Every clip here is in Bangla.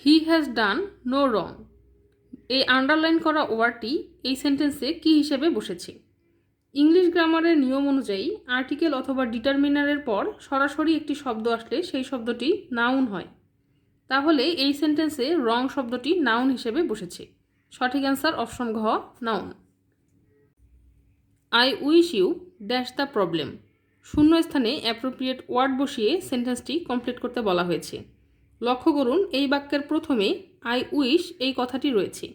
হি হ্যাজ ডান নো রং। এই আন্ডারলাইন করা ওয়ার্ডটি এই সেন্টেন্সে কী হিসেবে বসেছে? ইংলিশ গ্রামারের নিয়ম অনুযায়ী আর্টিকেল অথবা ডিটারমিনারের পর সরাসরি একটি শব্দ আসলে সেই শব্দটি নাউন হয়। তাহলে এই সেন্টেন্সে রং শব্দটি নাউন হিসেবে বসেছে। সঠিক অ্যান্সার অপশন ঘ, noun. I wish you dash the problem. শূন্যস্থানে অ্যাপ্রোপ্রিয়েট ওয়ার্ড বসিয়ে সেন্টেন্সটি কমপ্লিট করতে বলা হয়েছে। লক্ষ্য করুন, এই বাক্যের প্রথমে আই উইশ এই কথাটি রয়েছে।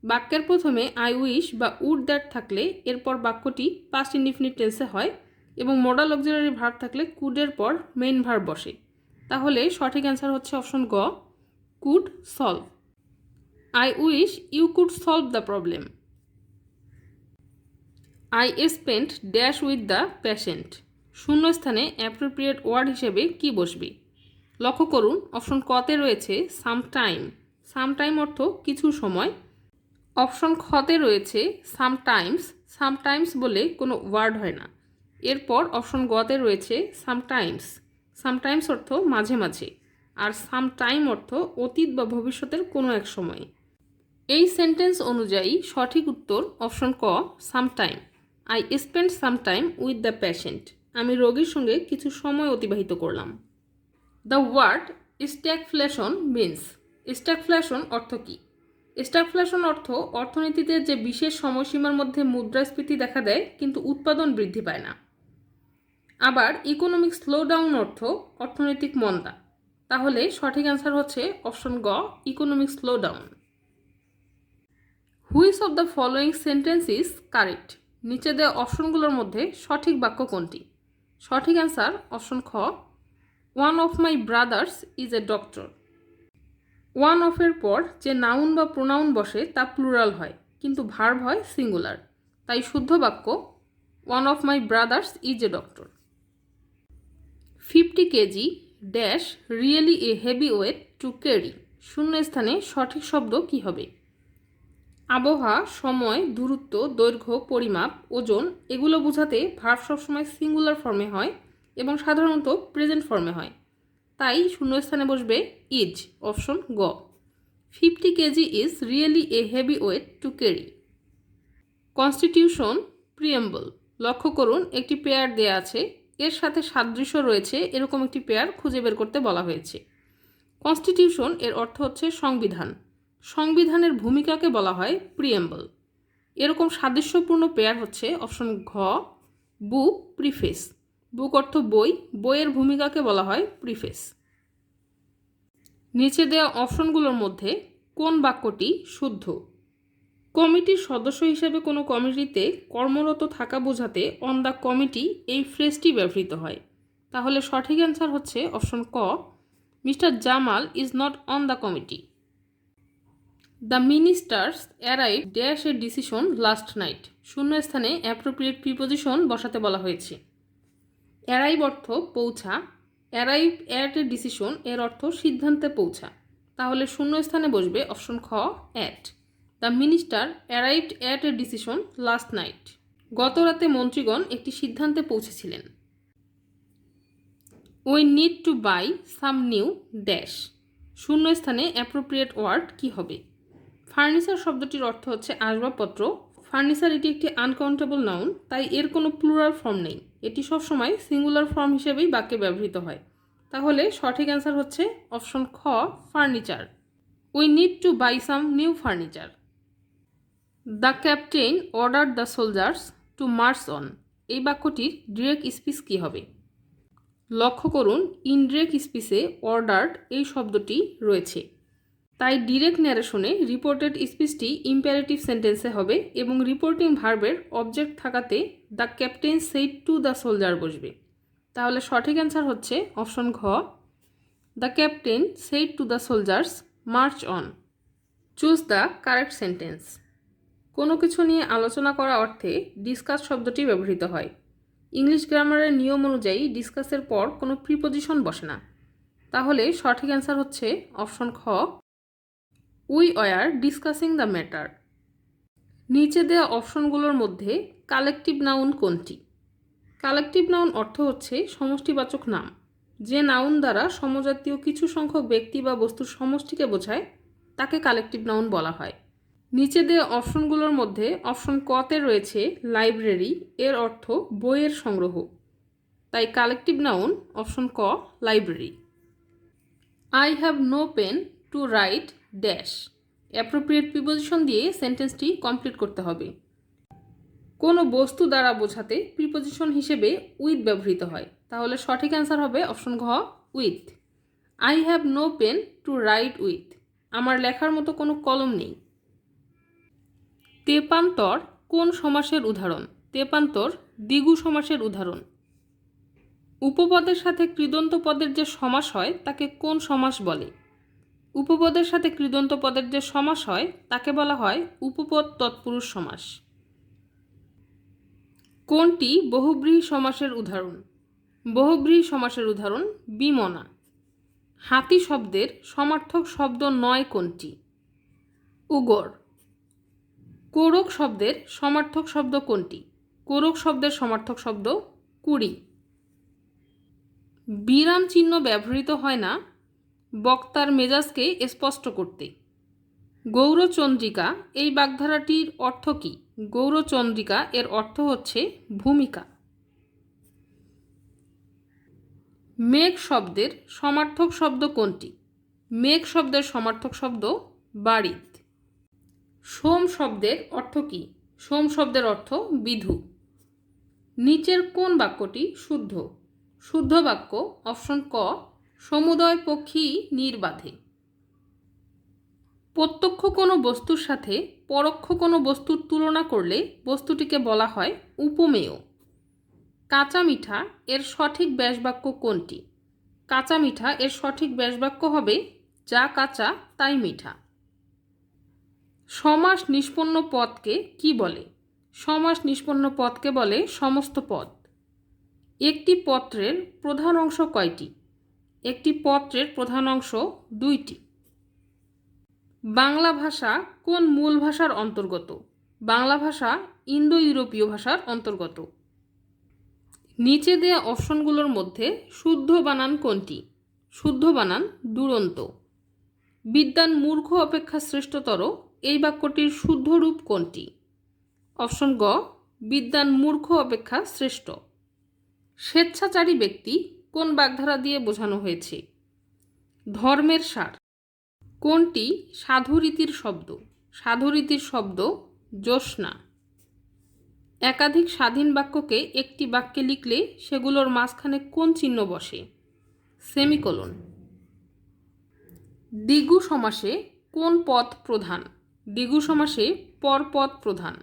বাক্যের প্রথমে আই উইশ বা উড দ্যাট থাকলে এরপর বাক্যটি পাস্ট ইনডিফিনিট টেন্সে হয় এবং মডাল অক্সিলারি ভার্ব থাকলে কুডের পর মেইন ভার্ব বসে। তাহলে সঠিক অ্যান্সার হচ্ছে অপশন গ, could solve. I wish you could solve the problem. I spent dash with the patient. শূন্যস্থানে অ্যাপ্রোপ্রিয়েট ওয়ার্ড হিসেবে কি বসবে? লক্ষ্য করুন, অপশন কতে রয়েছে সামটাইম। সামটাইম অর্থ কিছু সময়। অপশন খতে রয়েছে সামটাইমস। সামটাইমস বলে কোনো ওয়ার্ড হয় না। এরপর অপশন গতে রয়েছে সামটাইমস। সামটাইমস অর্থ মাঝে মাঝে, আর সামটাইম অর্থ অতীত বা ভবিষ্যতের কোনো এক সময়। এই সেন্টেন্স অনুযায়ী সঠিক উত্তর অপশন ক, sometime. I spend some time with the patient. আমি রোগীর সঙ্গে কিছু সময় অতিবাহিত করলাম। The word stagflation means. Stagflation অর্থ কী? স্ট্যাগফ্লেশন অর্থ অর্থনীতিতে যে বিশেষ সময়সীমার মধ্যে মুদ্রাস্ফীতি দেখা দেয় কিন্তু উৎপাদন বৃদ্ধি পায় না। আবার ইকোনমিক স্লোডাউন অর্থ অর্থনৈতিক মন্দা। তাহলে সঠিক অ্যান্সার হচ্ছে অপশন গ, economic slowdown. Which of the following sentence is correct? নিচে দেওয়া অপশনগুলোর মধ্যে সঠিক বাক্য কোনটি? সঠিক অ্যান্সার অপশন খ, one of my brothers is a doctor. One অফের পর যে নাউন বা প্রোনাউন বসে তা প্লুরাল হয়, কিন্তু ভার্ব হয় সিঙ্গুলার। তাই শুদ্ধ বাক্য one of my brothers is a doctor. 50 KG dash really a heavy weight to carry. শূন্যস্থানে সঠিক শব্দ কী হবে? আবহাওয়া, সময়, দূরত্ব, দৈর্ঘ্য, পরিমাপ, ওজন এগুলো বোঝাতে ভার্ব সবসময় সিঙ্গুলার ফর্মে হয় এবং সাধারণত প্রেজেন্ট ফর্মে হয়। তাই শূন্যস্থানে বসবে ইজ, অপশন গ। 50 KG is really a heavy weight to carry. Constitution preamble. লক্ষ্য করুন, একটি পেয়ার দেয়া আছে, এর সাথে সাদৃশ্য রয়েছে এরকম একটি পেয়ার খুঁজে বের করতে বলা হয়েছে। কনস্টিটিউশন এর অর্থ হচ্ছে সংবিধান। সংবিধানের ভূমিকাকে বলা হয় প্রিএম্বল। এরকম সাদৃশ্যপূর্ণ পেয়ার হচ্ছে অপশন ঘ, বুক, প্রিফেস। বুক অর্থ বই, বইয়ের ভূমিকাকে বলা হয় প্রিফেস। নিচে দেওয়া অপশনগুলোর মধ্যে কোন বাক্যটি শুদ্ধ? কমিটির সদস্য হিসেবে কোনো কমিটিতে কর্মরত থাকা বোঝাতে অন দ্য কমিটি এই ফ্রেজটি ব্যবহৃত হয়। তাহলে সঠিক অ্যান্সার হচ্ছে অপশন ক, mister Jamal is not on the committee. The ministers arrive dash a decision last night. শূন্যস্থানে অ্যাপ্রোপ্রিয়েট প্রিপোজিশন বসাতে বলা হয়েছে। অ্যারাইভ অর্থ পৌঁছা, অ্যারাইভ অ্যাট এ ডিসিশন এর অর্থ সিদ্ধান্তে পৌঁছা। তাহলে শূন্যস্থানে বসবে অপশন খ, at. The minister arrived at a decision last night. গত রাতে মন্ত্রীগণ একটি সিদ্ধান্তে পৌঁছেছিলেন। We need to buy some new dash. শূন্যস্থানে অ্যাপ্রোপ্রিয়েট ওয়ার্ড কি হবে? ফার্নিচার শব্দটির অর্থ হচ্ছে আসবাবপত্র। ফার্নিচার এটি একটি আনকাউন্টেবল নাউন, তাই এর কোনো প্লুরাল ফর্ম নেই। এটি সবসময় সিঙ্গুলার ফর্ম হিসেবেই বাক্যে ব্যবহৃত হয়। তাহলে সঠিক অ্যান্সার হচ্ছে অপশন খ, furniture. We need to buy some new furniture. The captain order the soldiers to march on. এই বাক্যটির ডিরেক্ট স্পিচ কী হবে? লক্ষ্য করুন, ইনডিরেক্ট স্পিচে অর্ডার্ড এই শব্দটি রয়েছে, তাই ডিরেক্ট ন্যারেশনে রিপোর্টেড স্পিচটি ইম্পারেটিভ সেন্টেন্সে হবে এবং রিপোর্টিং ভার্বের অবজেক্ট থাকাতে the captain said to the soldier বসবে। তাহলে সঠিক অ্যান্সার হচ্ছে অপশন ঘ, the captain said to the soldiers march on. Choose the correct sentence. কোনো কিছু নিয়ে আলোচনা করা অর্থে ডিসকাস শব্দটি ব্যবহৃত হয়। ইংলিশ গ্রামারের নিয়ম অনুযায়ী ডিসকাসের পর কোনো প্রিপোজিশন বসে না। তাহলে সঠিক অ্যান্সার হচ্ছে অপশন খ, we were discussing the matter. নিচে দেওয়া অপশনগুলোর মধ্যে কালেকটিভ নাউন কোনটি? কালেকটিভ নাউন অর্থ হচ্ছে সমষ্টিবাচক নাম। যে নাউন দ্বারা সমজাতীয় কিছু সংখ্যক ব্যক্তি বা বস্তুর সমষ্টিকে বোঝায় তাকে কালেকটিভ নাউন বলা হয়। নিচে দেওয়া অপশনগুলোর মধ্যে অপশন কতে রয়েছে লাইব্রেরি, এর অর্থ বইয়ের সংগ্রহ, তাই কালেকটিভ নাউন অপশন ক library. I have no pen to write dash, appropriate preposition দিয়ে সেন্টেন্সটি কমপ্লিট করতে হবে। কোনো বস্তু দ্বারা বোঝাতে প্রিপোজিশন হিসেবে উইথ ব্যবহৃত হয়, তাহলে সঠিক অ্যান্সার হবে অপশন ঘ with. I have no pen to write with, আমার লেখার মতো কোনো কলম নেই। তেপান্তর কোন সমাসের উদাহরণ? তেপান্তর দ্বিগু সমাসের উদাহরণ। উপপদের সাথে কৃদন্ত পদের যে সমাস হয় তাকে কোন সমাস বলে? উপপদের সাথে কৃদন্ত পদের যে সমাস হয় তাকে বলা হয় উপপদ তৎপুরুষ সমাস। কোনটি বহুব্রীহি সমাসের উদাহরণ? বহুব্রীহি সমাসের উদাহরণ বিমনা। হাতি শব্দের সমার্থক শব্দ নয় কোনটি? উগর। কোরক শব্দের সমার্থক শব্দ কোনটি? কোরক শব্দের সমার্থক শব্দ কুড়ি। বিরাম চিহ্ন ব্যবহৃত হয় না বক্তার মেজাজকে স্পষ্ট করতে। গৌরচন্দ্রিকা এই বাগধারাটির অর্থ কী? গৌরচন্দ্রিকা এর অর্থ হচ্ছে ভূমিকা। মেঘ শব্দের সমার্থক শব্দ কোনটি? মেঘ শব্দের সমার্থক শব্দ বাড়িত। সোম শব্দের অর্থ কী? সোম শব্দের অর্থ বিধু। নিচের কোন বাক্যটি শুদ্ধ? শুদ্ধ বাক্য অপশন ক সমুদয় পক্ষী নির্বাধে। প্রত্যক্ষ কোনো বস্তুর সাথে পরোক্ষ কোনো বস্তুর তুলনা করলে বস্তুটিকে বলা হয় উপমেয়। কাঁচা মিঠা এর সঠিক ব্যাসবাক্য কোনটি? কাঁচা মিঠা এর সঠিক ব্যাসবাক্য হবে যা কাঁচা তাই মিঠা। সমাস নিষ্পন্ন পদকে কি বলে? সমাস নিষ্পন্ন পদকে বলে সমস্ত পদ। একটি পত্রের প্রধান অংশ কয়টি? একটি পত্রের প্রধান অংশ দুইটি। বাংলা ভাষা কোন মূল ভাষার অন্তর্গত? বাংলা ভাষা ইন্দো ইউরোপীয় ভাষার অন্তর্গত। নিচে দেওয়া অপশনগুলোর মধ্যে শুদ্ধ বানান কোনটি? শুদ্ধ বানান দুরন্ত। বিদ্বান মূর্খ অপেক্ষা শ্রেষ্ঠতর এই বাক্যটির শুদ্ধ রূপ কোনটি? অপশন গ বিদ্বান মূর্খ অপেক্ষা শ্রেষ্ঠ। স্বেচ্ছাচারী ব্যক্তি কোন বাগধারা দিয়ে বোঝানো হয়েছে? ধর্মের সার। কোনটি সাধুরীতির শব্দ? সাধুরীতির শব্দ জ্যোৎস্না। একাধিক স্বাধীন বাক্যকে একটি বাক্যে লিখলে সেগুলোর মাঝখানে কোন চিহ্ন বসে? সেমিকোলন। দ্বিগু সমাসে কোন পদ প্রধান? দ্বিগু সমাসে পরপদ প্রধান।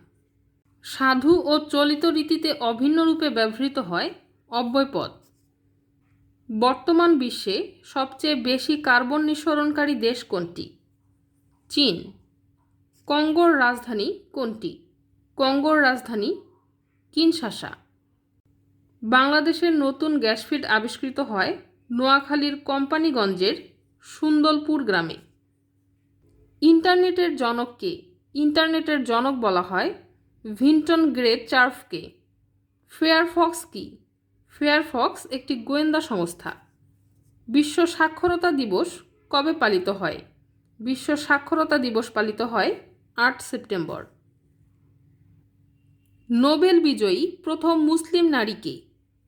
সাধু ও চলিত রীতিতে অভিন্ন রূপে ব্যবহৃত হয় অব্যয়পদ। বর্তমান বিশ্বে সবচেয়ে বেশি কার্বন নিঃসরণকারী দেশ কোনটি? চীন। কঙ্গোর রাজধানী কোনটি? কঙ্গোর রাজধানী কিনশাসা। বাংলাদেশের নতুন গ্যাসফিল্ড আবিষ্কৃত হয় নোয়াখালীর কোম্পানিগঞ্জের সুন্দরপুর গ্রামে। ইন্টারনেটের জনক কে? ইন্টারনেটের জনক বলা হয় ভিন্টন গ্রে চার্ফকে। ফেয়ারফক্স কি? ফেয়ারফক্স একটি গোয়েন্দা সংস্থা। বিশ্ব সাক্ষরতা দিবস কবে পালিত হয়? বিশ্ব সাক্ষরতা দিবস পালিত হয় ৮ সেপ্টেম্বর। নোবেল বিজয়ী প্রথম মুসলিম নারী কে?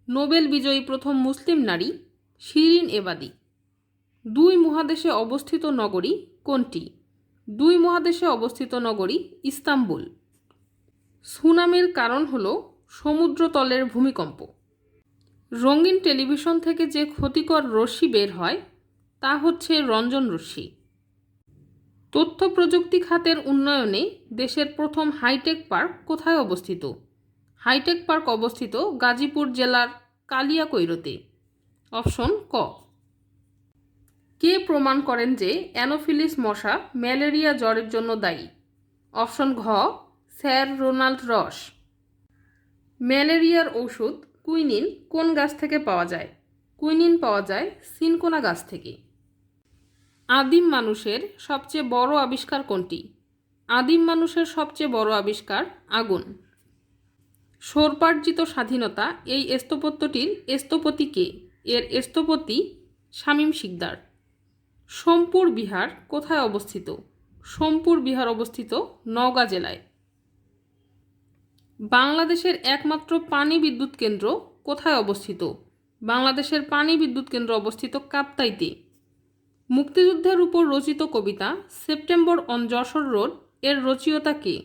নোবেল বিজয়ী প্রথম মুসলিম নারী শিরিন এবাদি। দুই মহাদেশে অবস্থিত নগরী কোনটি? দুই মহাদেশে অবস্থিত নগরী ইস্তাম্বুল। সুনামির কারণ হল সমুদ্রতলের ভূমিকম্প। রঙিন টেলিভিশন থেকে যে ক্ষতিকর রশ্মি বের হয় তা হচ্ছে রঞ্জন রশ্মি। তথ্য প্রযুক্তি খাতের উন্নয়নে দেশের প্রথম হাইটেক পার্ক কোথায় অবস্থিত? হাইটেক পার্ক অবস্থিত গাজীপুর জেলার কালিয়াকৈরতে। অপশন ক। কে প্রমাণ করেন যে অ্যানোফিলিস মশা ম্যালেরিয়া জ্বরের জন্য দায়ী? অপশন ঘ স্যার রোনাল্ড রস। ম্যালেরিয়ার ওষুধ কুইনিন কোন গাছ থেকে পাওয়া যায়? কুইনিন পাওয়া যায় সিনকোনা গাছ থেকে। আদিম মানুষের সবচেয়ে বড় আবিষ্কার কোনটি? আদিম মানুষের সবচেয়ে বড় আবিষ্কার আগুন। স্বর্পার্জিত স্বাধীনতা এই স্থপত্যটির স্থপতি কে? এর স্থপতি শামীম শিকদার। সোমপুর বিহার কোথায় অবস্থিত? সোমপুর বিহার অবস্থিত নওগাঁ জেলায়। বাংলাদেশের একমাত্র পানি বিদ্যুৎ কেন্দ্র কোথায় অবস্থিত? বাংলাদেশের পানি বিদ্যুৎ কেন্দ্র অবস্থিত কাপ্তাইতে। মুক্তিযুদ্ধের উপর রচিত কবিতা সেপ্টেম্বর অন যশোর রোড এর রচয়িতা কে?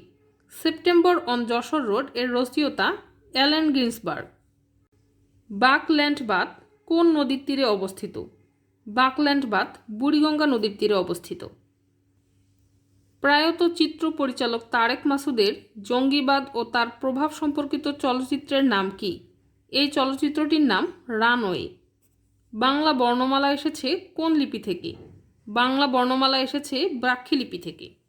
সেপ্টেম্বর অন যশোর রোড এর রচয়িতা অ্যালেন গ্রিন্সবার্গ। বাকল্যান্ড বাঁধ কোন নদীর তীরে অবস্থিত? বাকল্যান্ড বাঁধ বুড়িগঙ্গা নদীর তীরে অবস্থিত। প্রয়াত চিত্র পরিচালক তারেক মাসুদের জঙ্গিবাদ ও তার প্রভাব সম্পর্কিত চলচ্চিত্রের নাম কি? এই চলচ্চিত্রটির নাম রানওয়ে। বাংলা বর্ণমালা এসেছে কোন লিপি থেকে? বাংলা বর্ণমালা এসেছে ব্রাহ্মী লিপি থেকে।